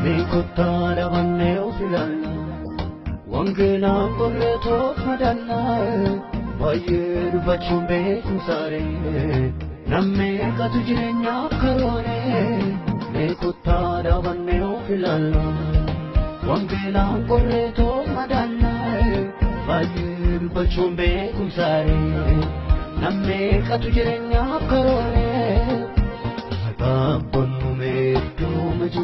Mekotara vanneo filalla Wangela korreto madalla Bayer bachumbe kusare Namme katu jirenya karone Mekotara vanneo filalla Wangela korreto madalla Bayer bachumbe kusare Namme katu jirenya karone Abba meetu maju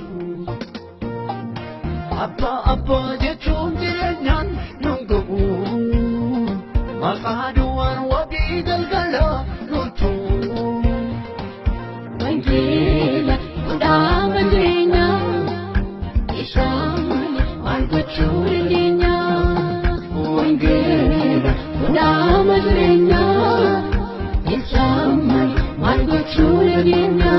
Abba jechun jirenyan nungubu Makaduan wadi galgala nuntu Wangela udama jirenya Isam angkachurinya Wangela udama jirenya Isam angkachurinya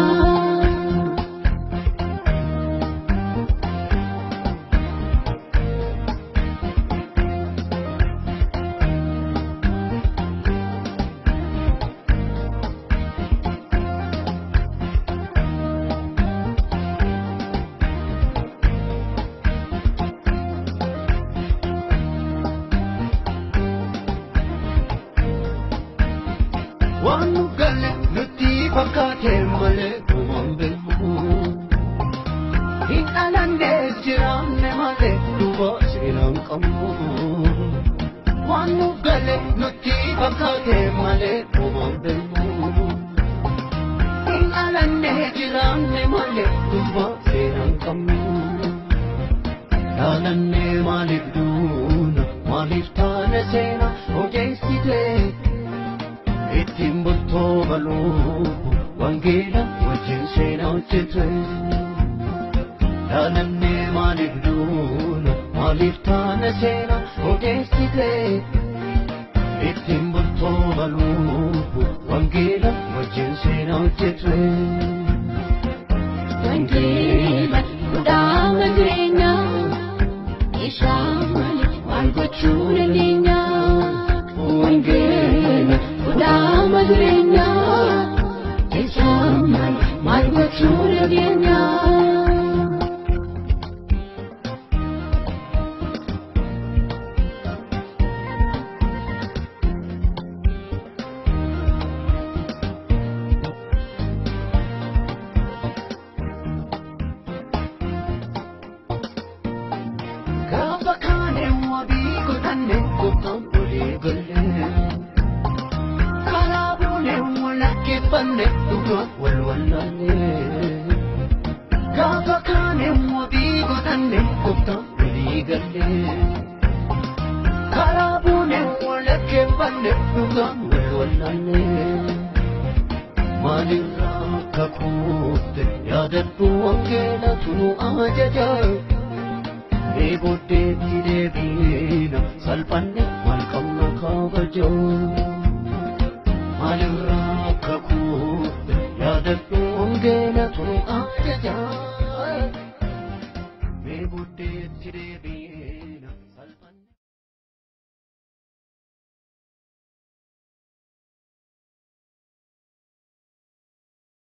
Wanu gale nuti bakate male kumambe mu Hinalande jiramne male duba silang kamu Wanu gale nuti bakate male kumambe mu Hinalande jiramne male duba silang kamu Dalanne malik duna malif tane sena ojesite Itimbuto balu Wangela wajin sena ujitwe Dalanne maligduna Maliftana sena ogesite Itimbuto balu Wangela wajin sena ujitwe Wangela udama grenya Ishamali walgochuna linya Wangela udama grenya Ishamali walgochuna linya Kabakane wabi kutane kukampuli gale Karabune walake pande tuga walwalane Kabakane wabi kutane kukampuli gale Karabune walake pande tuga walwalane Malira kakute yadatu wangela tunu ajaja Ebote tidebina salpanne malkamna kabajo Malira kakute yadatu wangela tunu ajaja Ebote tidebina